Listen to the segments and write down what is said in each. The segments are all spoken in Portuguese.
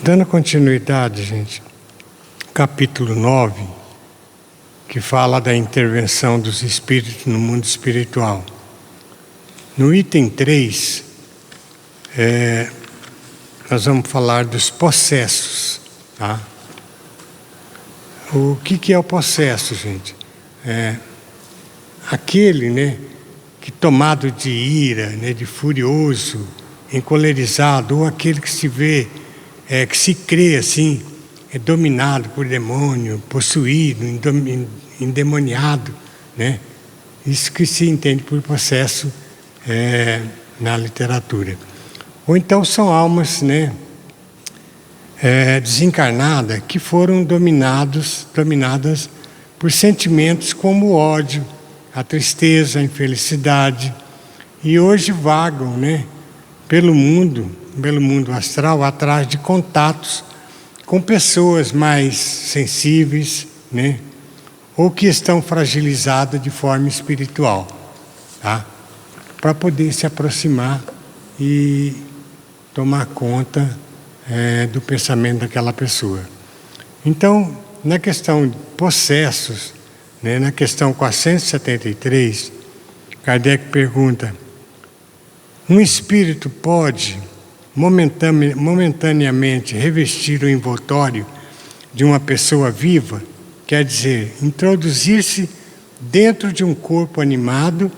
Dando continuidade, gente, capítulo 9, que fala da intervenção dos espíritos no mundo espiritual. No item 3, nós vamos falar dos possessos, tá? O que é o possesso, gente? Aquele, né, que tomado de ira, né, de furioso, encolerizado, ou aquele que se vê, que se crê assim, dominado por demônio, possuído, endemoniado, né? Isso que se entende por possesso na literatura. Ou então são almas, né, desencarnadas que foram dominadas por sentimentos como o ódio, a tristeza, a infelicidade, e hoje vagam, né, pelo mundo astral, atrás de contatos com pessoas mais sensíveis, né, ou que estão fragilizadas de forma espiritual, tá? Para poder se aproximar e tomar conta do pensamento daquela pessoa. Então, na questão de possessos, né, na questão 473, Kardec pergunta: um espírito pode momentaneamente revestir o envoltório de uma pessoa viva, quer dizer, introduzir-se dentro de um corpo animado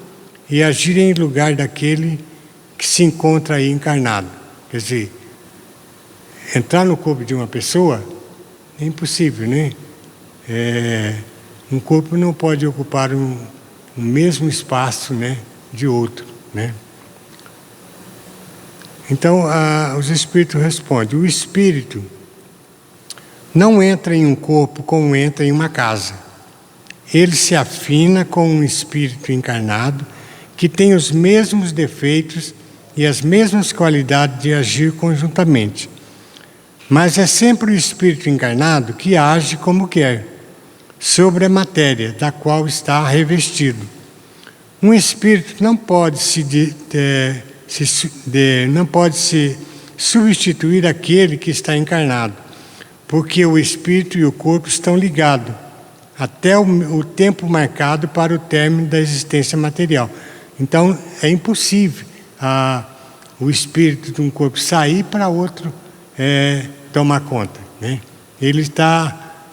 e agir em lugar daquele que se encontra aí encarnado? Quer dizer, entrar no corpo de uma pessoa é impossível, né? Um corpo não pode ocupar o mesmo espaço, né, de outro, né? Então, os espíritos respondem: o espírito não entra em um corpo como entra em uma casa. Ele se afina com um espírito encarnado que tem os mesmos defeitos e as mesmas qualidades de agir conjuntamente. Mas é sempre o espírito encarnado que age como quer, sobre a matéria da qual está revestido. Um espírito não pode não pode se substituir aquele que está encarnado, porque o espírito e o corpo estão ligados até o tempo marcado para o término da existência material. Então é impossível o espírito de um corpo sair para outro tomar conta, né? Ele está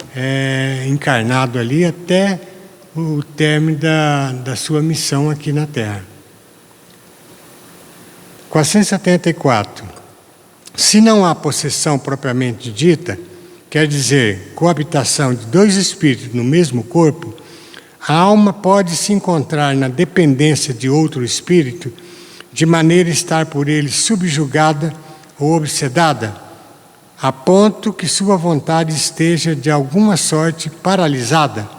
encarnado ali até o término da sua missão aqui na Terra. 474. Se não há possessão propriamente dita, quer dizer, coabitação de dois espíritos no mesmo corpo, a alma pode se encontrar na dependência de outro espírito, de maneira a estar por ele subjugada ou obsedada, a ponto que sua vontade esteja de alguma sorte paralisada?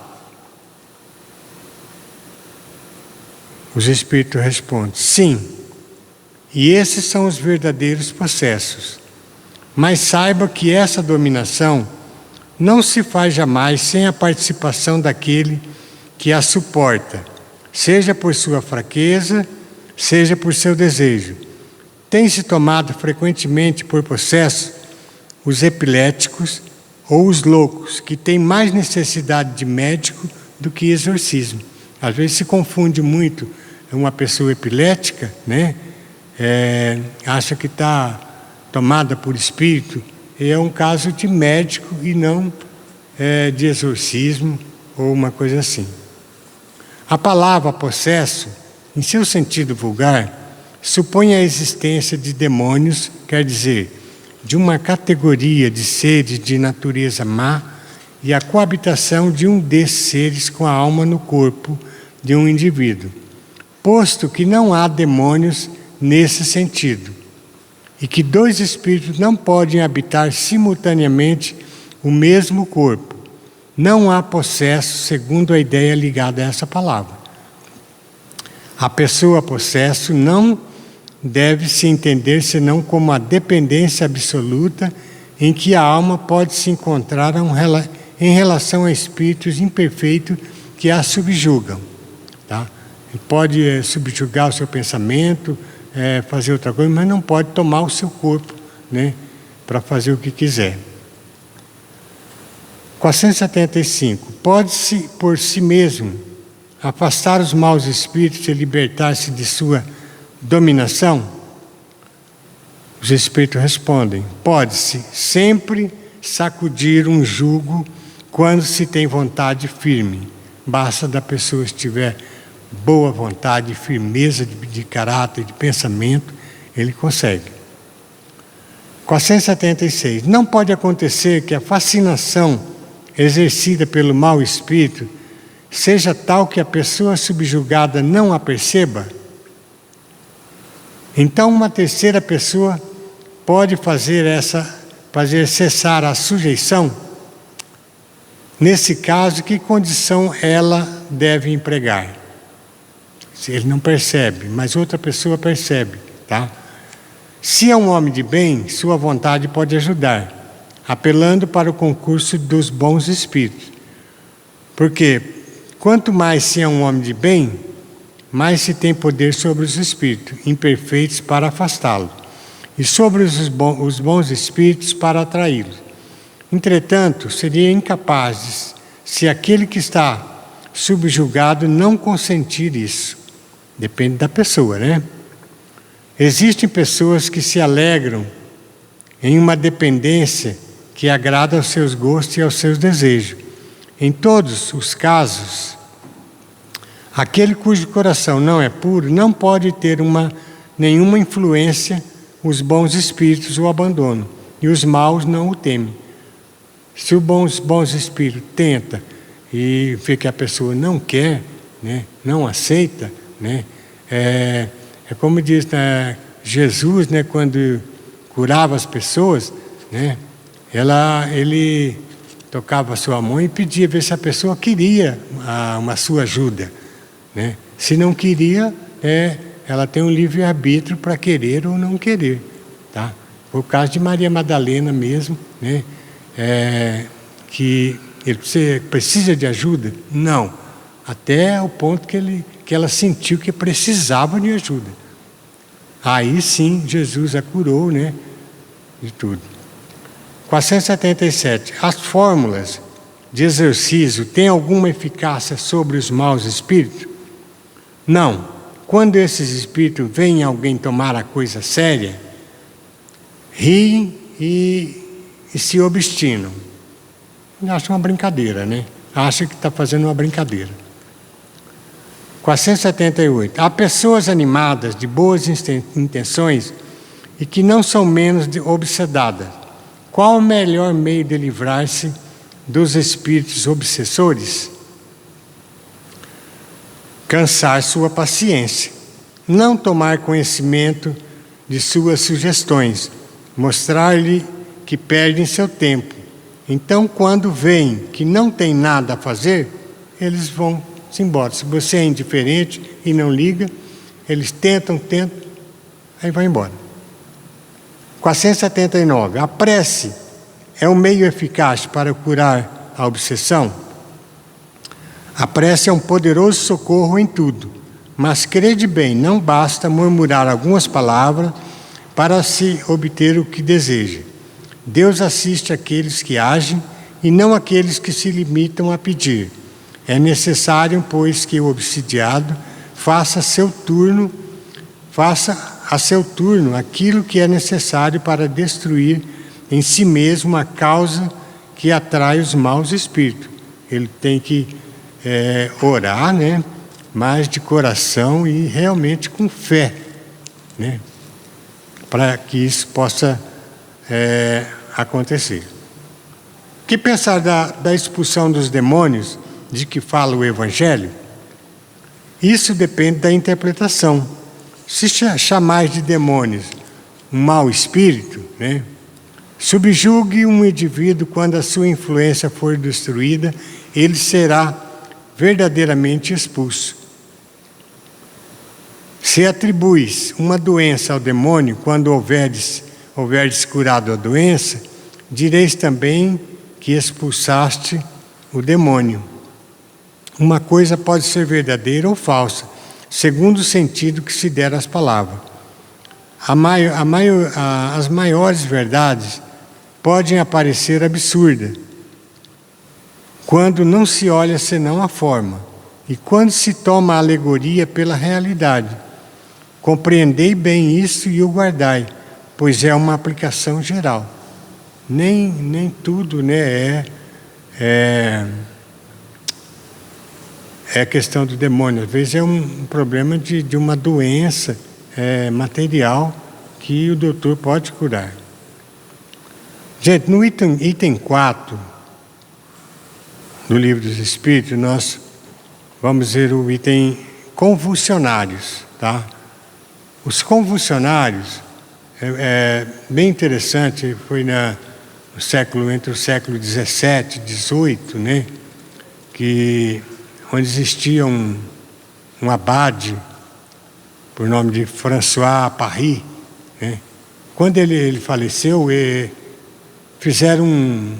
Os espíritos respondem: sim. E esses são os verdadeiros possessos. Mas saiba que essa dominação não se faz jamais sem a participação daquele que a suporta, seja por sua fraqueza, seja por seu desejo. Tem-se tomado frequentemente por possesso os epiléticos ou os loucos, que têm mais necessidade de médico do que exorcismo. Às vezes se confunde muito uma pessoa epilética, né? Acha que está tomada por espírito, e é um caso de médico e não de exorcismo ou uma coisa assim. A palavra possesso, em seu sentido vulgar, supõe a existência de demônios, quer dizer, de uma categoria de seres de natureza má e a coabitação de um desses seres com a alma no corpo de um indivíduo, posto que não há demônios nesse sentido, e que dois espíritos não podem habitar simultaneamente o mesmo corpo. Não há possesso, segundo a ideia ligada a essa palavra. A pessoa possesso não deve se entender senão como a dependência absoluta em que a alma pode se encontrar em relação a espíritos imperfeitos que a subjugam, tá? Pode subjugar o seu pensamento, fazer outra coisa, mas não pode tomar o seu corpo, né, para fazer o que quiser. 475. Pode-se por si mesmo afastar os maus espíritos e libertar-se de sua dominação? Os espíritos respondem: pode-se sempre sacudir um jugo quando se tem vontade firme. Basta da pessoa estiver boa vontade, firmeza de caráter, de pensamento, ele consegue. 476. Não pode acontecer que a fascinação exercida pelo mau espírito seja tal que a pessoa subjugada não a perceba? Então uma terceira pessoa pode fazer cessar a sujeição? Nesse caso, que condição ela deve empregar? Se ele não percebe, mas outra pessoa percebe, tá? Se é um homem de bem, sua vontade pode ajudar, apelando para o concurso dos bons espíritos. Porque quanto mais se é um homem de bem, mais se tem poder sobre os espíritos imperfeitos para afastá-los, e sobre os bons espíritos para atraí-los. Entretanto, seria incapaz se aquele que está subjugado não consentir isso. Depende da pessoa, né? Existem pessoas que se alegram em uma dependência que agrada aos seus gostos e aos seus desejos. Em todos os casos, aquele cujo coração não é puro não pode ter nenhuma influência, os bons espíritos o abandonam e os maus não o temem. Se o bons espíritos tenta e vê que a pessoa não quer, né, não aceita, né, é como diz Jesus, né, quando curava as pessoas, né, ele tocava a sua mão e pedia ver se a pessoa queria uma sua ajuda, né? Se não queria, ela tem um livre-arbítrio para querer ou não querer, tá? Foi o caso de Maria Madalena mesmo, né? Que ele precisa de ajuda? Não, até o ponto que ela sentiu que precisava de ajuda. Aí sim, Jesus a curou, né, de tudo. 477. As fórmulas de exorcismo têm alguma eficácia sobre os maus espíritos? Não. Quando esses espíritos veem alguém tomar a coisa séria, riem e se obstinam. Acham uma brincadeira, né? Acham que está fazendo uma brincadeira. 478. Há pessoas animadas de boas intenções e que não são menos obsedadas. Qual o melhor meio de livrar-se dos espíritos obsessores? Cansar sua paciência, não tomar conhecimento de suas sugestões, mostrar-lhe que perdem seu tempo. Então, quando veem que não tem nada a fazer, eles vão-se embora. Se você é indiferente e não liga, eles tentam, aí vai embora. 479. A prece é um meio eficaz para curar a obsessão? A prece é um poderoso socorro em tudo, mas crede bem, não basta murmurar algumas palavras para se obter o que deseja. Deus assiste aqueles que agem e não aqueles que se limitam a pedir. É necessário, pois, que o obsidiado faça a seu turno aquilo que é necessário para destruir em si mesmo a causa que atrai os maus espíritos. Ele tem que orar, né, mas de coração e realmente com fé, né, para que isso possa acontecer. O que pensar da expulsão dos demônios de que fala o Evangelho? Isso depende da interpretação. Se chamar de demônios um mau espírito, né, subjugue um indivíduo quando a sua influência for destruída, ele será verdadeiramente expulso. Se atribuis uma doença ao demônio, quando houverdes curado a doença, direis também que expulsaste o demônio. Uma coisa pode ser verdadeira ou falsa, segundo o sentido que se der às palavras. As maiores verdades podem aparecer absurdas, quando não se olha senão a forma, e quando se toma a alegoria pela realidade. Compreendei bem isso e o guardai, pois é uma aplicação geral. Nem tudo, né, é questão do demônio. Às vezes é um problema de uma doença material que o doutor pode curar. Gente, no item 4 do Livro dos Espíritos, nós vamos ver o item convulsionários, tá? Os convulsionários é bem interessante, foi entre o século 17 e 18, né? Onde existia um abade, por nome de François Parry, né? Quando ele faleceu, fizeram um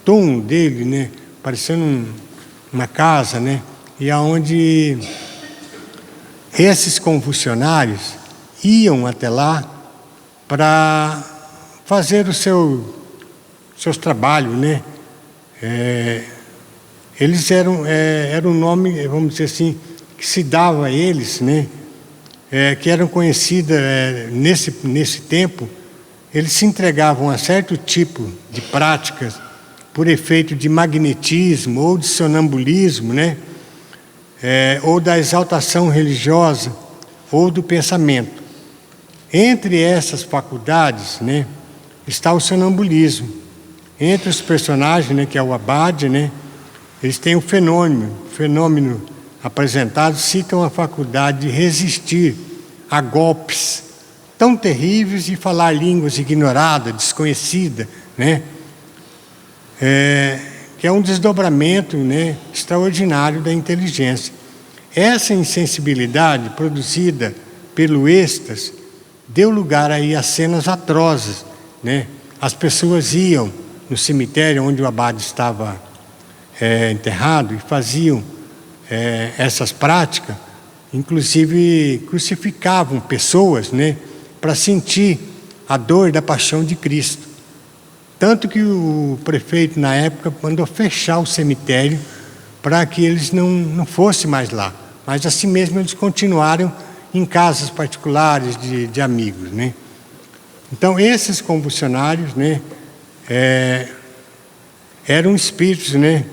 túmulo dele, né? Parecendo uma casa, né? E aonde esses convulsionários iam até lá para fazer os seus trabalhos, né? Eles era um nome, vamos dizer assim, que se dava a eles, né? Que eram conhecidas nesse tempo. Eles se entregavam a certo tipo de práticas por efeito de magnetismo ou de sonambulismo, né? Ou da exaltação religiosa ou do pensamento. Entre essas faculdades, né, está o sonambulismo. Entre os personagens, né, que é o abade, né, eles têm o fenômeno apresentado, citam a faculdade de resistir a golpes tão terríveis e falar línguas ignoradas, desconhecidas, né? Que é um desdobramento, né, extraordinário da inteligência. Essa insensibilidade produzida pelo êxtase deu lugar aí a cenas atrozes, né? As pessoas iam no cemitério onde o abade estava enterrado e faziam essas práticas, inclusive crucificavam pessoas, né, para sentir a dor da paixão de Cristo. Tanto que o prefeito, na época, mandou fechar o cemitério para que eles não fossem mais lá. Mas assim mesmo eles continuaram em casas particulares de amigos, né? Então, esses convulsionários, né, eram espíritos, né,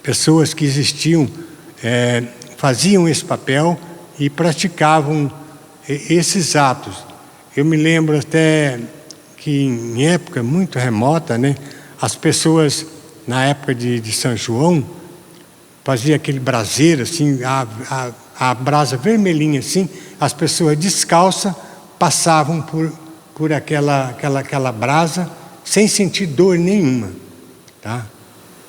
pessoas que existiam, faziam esse papel e praticavam esses atos. Eu me lembro até que em época muito remota, né, as pessoas, na época de São João, faziam aquele braseiro, assim, a brasa vermelhinha, assim, as pessoas descalças passavam por aquela brasa sem sentir dor nenhuma, tá?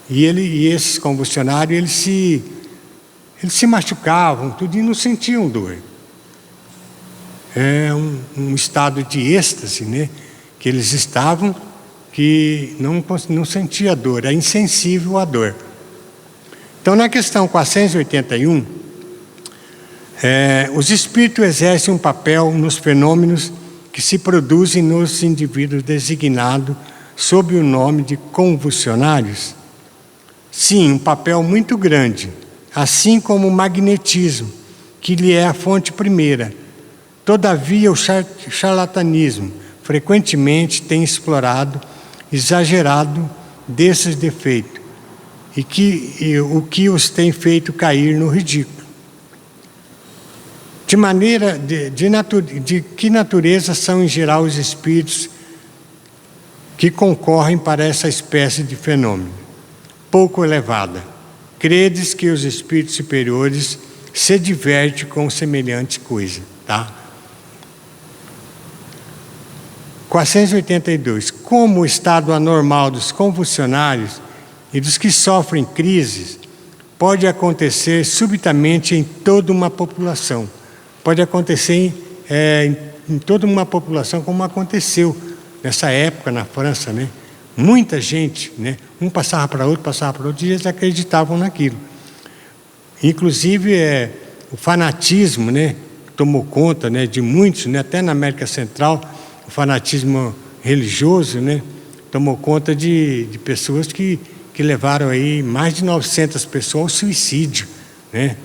E esses convulsionários, eles se machucavam, tudo, e não sentiam dor. É um estado de êxtase, né, que eles estavam, que não sentia dor, é insensível à dor. Então, na questão 481, os espíritos exercem um papel nos fenômenos que se produzem nos indivíduos designados sob o nome de convulsionários. Sim, um papel muito grande, assim como o magnetismo, que lhe é a fonte primeira. Todavia, o charlatanismo frequentemente tem explorado, exagerado desses defeitos, o que os tem feito cair no ridículo. De maneira, de que natureza são em geral os espíritos que concorrem para essa espécie de fenômeno? Pouco elevada. Credes que os espíritos superiores se divertem com semelhante coisa, tá? 482. Como o estado anormal dos convulsionários e dos que sofrem crises pode acontecer subitamente em toda uma população. Pode acontecer em toda uma população, como aconteceu nessa época na França, né? Muita gente, né? Um passava para outro, e eles acreditavam naquilo. Inclusive, o fanatismo, né, tomou conta, né, de muitos, né, até na América Central, o fanatismo religioso, né, tomou conta de pessoas que levaram aí mais de 900 pessoas ao suicídio, né?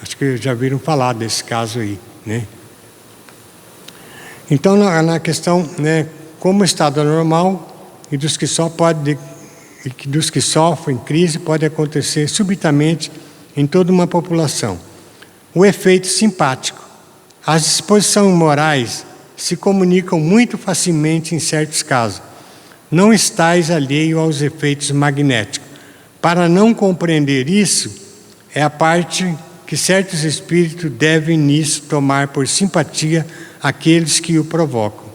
Acho que já viram falar desse caso aí, né? Então, na questão, né, como estado normal e dos que sofrem crise pode acontecer subitamente em toda uma população. O efeito simpático. As disposições morais se comunicam muito facilmente em certos casos. Não estais alheio aos efeitos magnéticos. Para não compreender isso, é a parte que certos espíritos devem nisso tomar por simpatia aqueles que o provocam.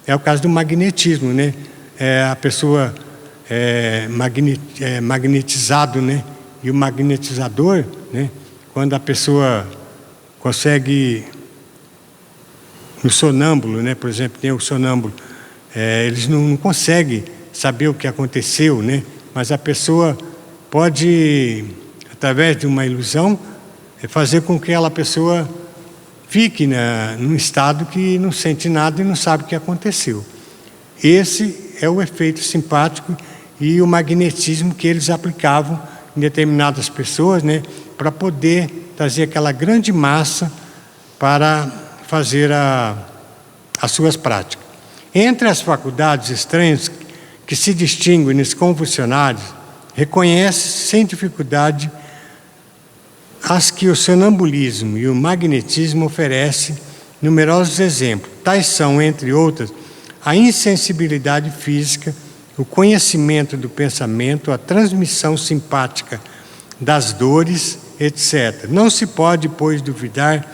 É o caso do magnetismo, né? A pessoa magnetizado, né? E o magnetizador, né? Quando a pessoa consegue, no sonâmbulo, né? Por exemplo, tem o sonâmbulo, eles não conseguem saber o que aconteceu, né? Mas a pessoa pode, através de uma ilusão, fazer com que aquela pessoa fique num estado que não sente nada e não sabe o que aconteceu. Esse é o efeito simpático e o magnetismo que eles aplicavam em determinadas pessoas, né, para poder trazer aquela grande massa para fazer as suas práticas. Entre as faculdades estranhas que se distinguem nos convulsionários, reconhece sem dificuldade as que o sonambulismo e o magnetismo oferecem numerosos exemplos. Tais são, entre outras, a insensibilidade física, o conhecimento do pensamento, a transmissão simpática das dores, etc. Não se pode, pois, duvidar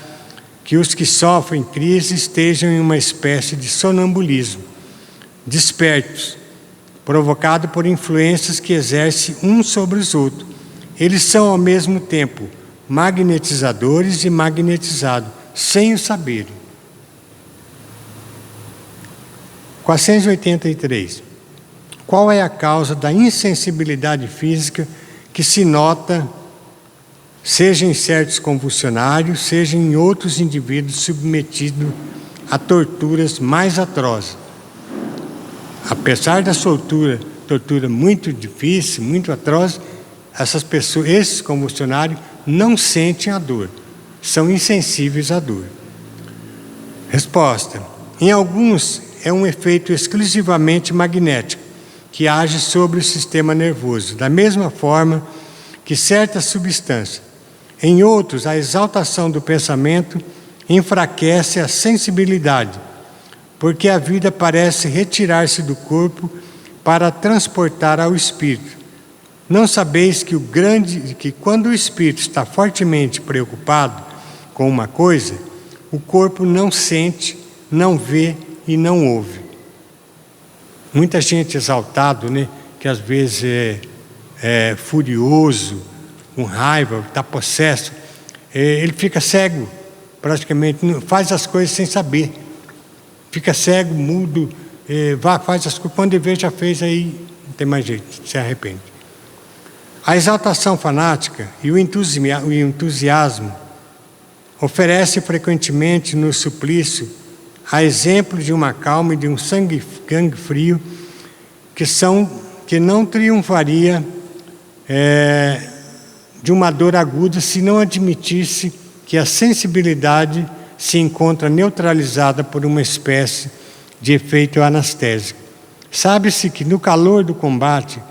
que os que sofrem crise estejam em uma espécie de sonambulismo, despertos, provocado por influências que exercem uns sobre os outros. Eles são, ao mesmo tempo, magnetizadores e magnetizados, sem o saberem. 483. Qual é a causa da insensibilidade física que se nota, seja em certos convulsionários, seja em outros indivíduos submetidos a torturas mais atrozes? Apesar da tortura muito difícil, muito atroz, essas pessoas, esses convulsionários, não sentem a dor, são insensíveis à dor. Resposta: em alguns é um efeito exclusivamente magnético, que age sobre o sistema nervoso, da mesma forma que certas substâncias. Em outros, a exaltação do pensamento enfraquece a sensibilidade, porque a vida parece retirar-se do corpo para transportar ao espírito. Não sabeis que quando o espírito está fortemente preocupado com uma coisa, o corpo não sente, não vê e não ouve. Muita gente exaltado, né, que às vezes é furioso, com raiva, está possesso, ele fica cego, praticamente, faz as coisas sem saber. Fica cego, mudo, faz as coisas, quando ele vê já fez, aí não tem mais jeito, se arrepende. A exaltação fanática e o entusiasmo oferece frequentemente no suplício a exemplo de uma calma e de um sangue frio que não triunfaria de uma dor aguda se não admitisse que a sensibilidade se encontra neutralizada por uma espécie de efeito anestésico. Sabe-se que no calor do combate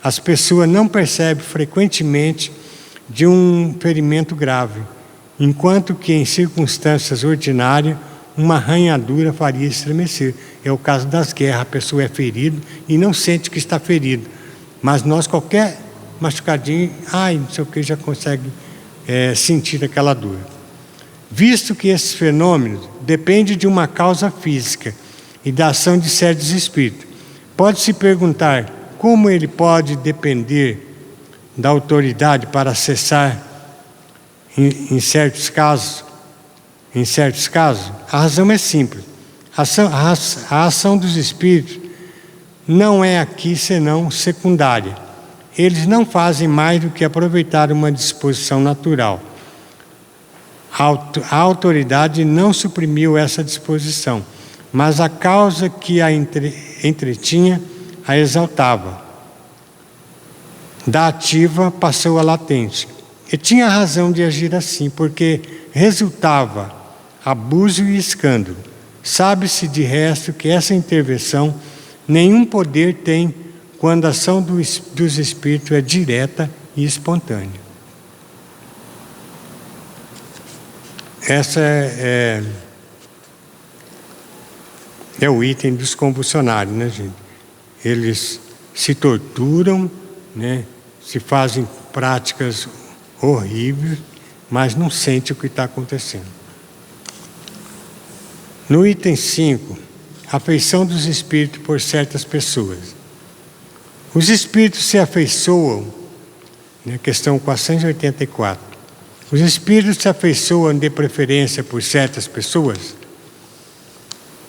as pessoas não percebem frequentemente de um ferimento grave, enquanto que em circunstâncias ordinárias uma arranhadura faria estremecer. É o caso das guerras, a pessoa é ferida e não sente que está ferido, mas nós qualquer machucadinho, não sei o que, já consegue sentir aquela dor. Visto que esses fenômenos dependem de uma causa física e da ação de certos espíritos, pode-se perguntar como ele pode depender da autoridade para cessar em certos casos? A razão é simples. A ação dos espíritos não é aqui senão secundária. Eles não fazem mais do que aproveitar uma disposição natural. A autoridade não suprimiu essa disposição, mas a causa que a entretinha a exaltava. Da ativa passou a latente. E tinha razão de agir assim, porque resultava abuso e escândalo. Sabe-se de resto que essa intervenção nenhum poder tem quando a ação dos espíritos é direta e espontânea. Essa é o item dos convulsionários, né, gente? Eles se torturam, né? Se fazem práticas horríveis, mas não sentem o que está acontecendo. No item 5, afeição dos espíritos por certas pessoas. Os espíritos se afeiçoam, né, questão 484. Os espíritos se afeiçoam de preferência por certas pessoas?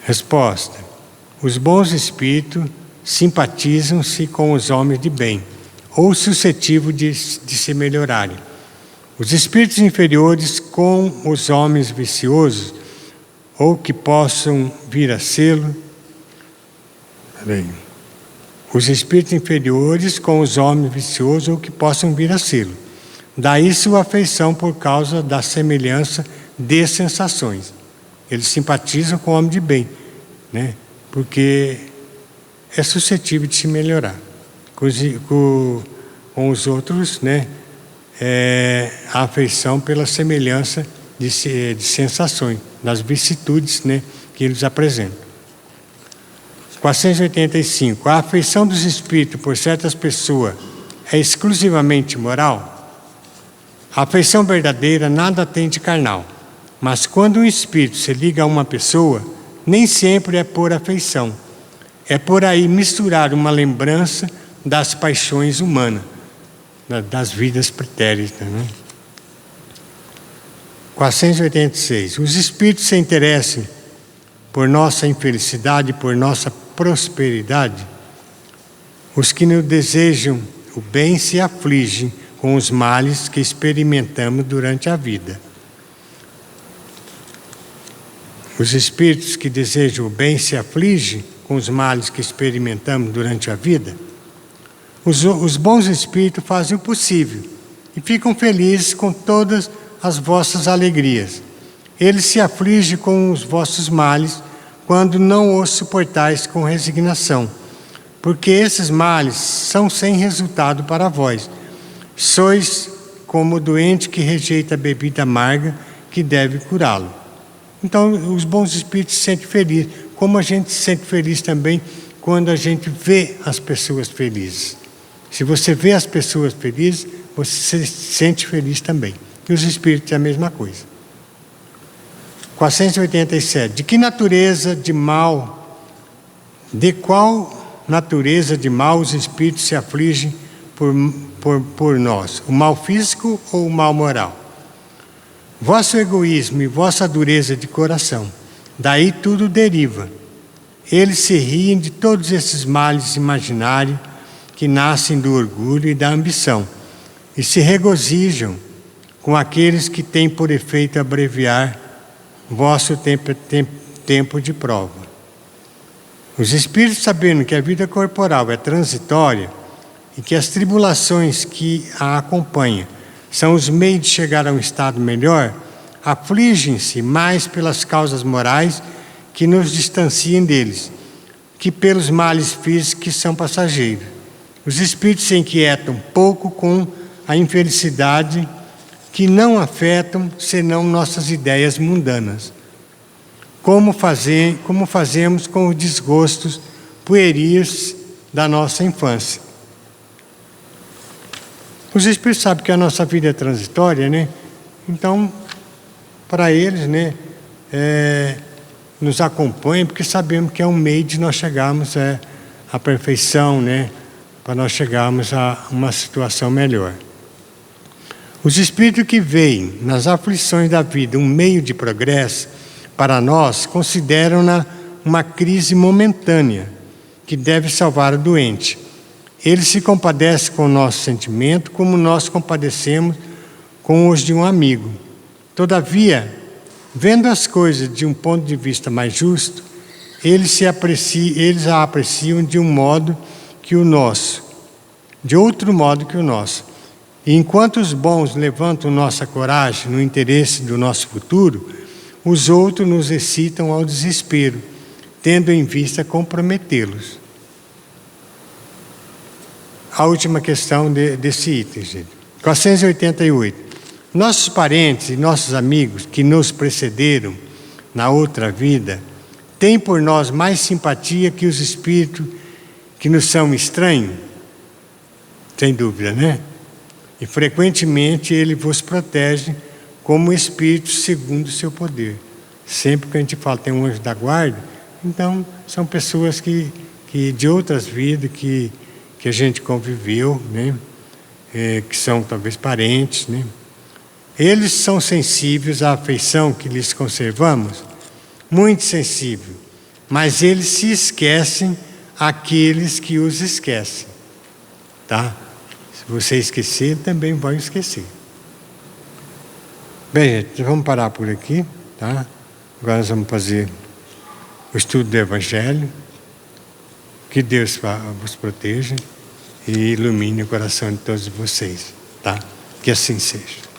Resposta: os bons espíritos simpatizam-se com os homens de bem, ou suscetíveis de se melhorarem. Os espíritos inferiores com os homens viciosos, ou que possam vir a sê-lo. Os espíritos inferiores com os homens viciosos, ou que possam vir a sê-lo. Daí sua afeição por causa da semelhança de sensações. Eles simpatizam com o homem de bem, né? Porque é suscetível de se melhorar. Com os outros, né? A afeição pela semelhança de sensações, das vicissitudes, né, que eles apresentam. 485. A afeição dos espíritos por certas pessoas é exclusivamente moral? A afeição verdadeira nada tem de carnal, mas quando um espírito se liga a uma pessoa, nem sempre é por afeição. É por aí misturar uma lembrança das paixões humanas, das vidas pretéritas, né? 486. Os espíritos se interessam por nossa infelicidade, por nossa prosperidade. Os que nos desejam o bem se afligem com os males que experimentamos durante a vida. Os espíritos que desejam o bem se afligem com os males que experimentamos durante a vida. Os bons espíritos fazem o possível e ficam felizes com todas as vossas alegrias. Eles se afligem com os vossos males quando não os suportais com resignação, porque esses males são sem resultado para vós. Sois como o doente que rejeita a bebida amarga que deve curá-lo. Então, os bons espíritos se sentem felizes, como a gente se sente feliz também quando a gente vê as pessoas felizes. Se você vê as pessoas felizes, você se sente feliz também. E os espíritos é a mesma coisa. 487. De que natureza de mal, de qual natureza de mal os espíritos se afligem por nós? O mal físico ou o mal moral? Vosso egoísmo e vossa dureza de coração, daí tudo deriva. Eles se riem de todos esses males imaginários que nascem do orgulho e da ambição, e se regozijam com aqueles que têm por efeito abreviar vosso tempo de prova. Os espíritos, sabendo que a vida corporal é transitória e que as tribulações que a acompanham são os meios de chegar a um estado melhor, afligem-se mais pelas causas morais que nos distanciam deles, que pelos males físicos que são passageiros. Os espíritos se inquietam pouco com a infelicidade que não afetam senão nossas ideias mundanas. Como fazemos com os desgostos pueris da nossa infância. Os espíritos sabem que a nossa vida é transitória, né? Então, para eles, né, nos acompanham, porque sabemos que é um meio de nós chegarmos à perfeição, né? Para nós chegarmos a uma situação melhor. Os espíritos que veem nas aflições da vida um meio de progresso, para nós, consideram-na uma crise momentânea, que deve salvar o doente. Eles se compadecem com o nosso sentimento, como nós compadecemos com os de um amigo. Todavia, vendo as coisas de um ponto de vista mais justo, eles a apreciam de um modo que o nosso, de outro modo que o nosso. E enquanto os bons levantam nossa coragem no interesse do nosso futuro, os outros nos excitam ao desespero, tendo em vista comprometê-los. A última questão desse item, gente. 488. Nossos parentes e nossos amigos que nos precederam na outra vida têm por nós mais simpatia que os espíritos que nos são estranhos? Sem dúvida, né? E frequentemente ele vos protege como espírito segundo o seu poder. Sempre que a gente fala tem um anjo da guarda, então são pessoas que de outras vidas que a gente conviveu, né? Que são talvez parentes, né? Eles são sensíveis à afeição que lhes conservamos, muito sensível, mas eles se esquecem aqueles que os esquecem, tá? Se você esquecer, também vão esquecer. Bem, gente, vamos parar por aqui, tá? Agora nós vamos fazer o estudo do Evangelho. Que Deus vos proteja e ilumine o coração de todos vocês, tá? Que assim seja.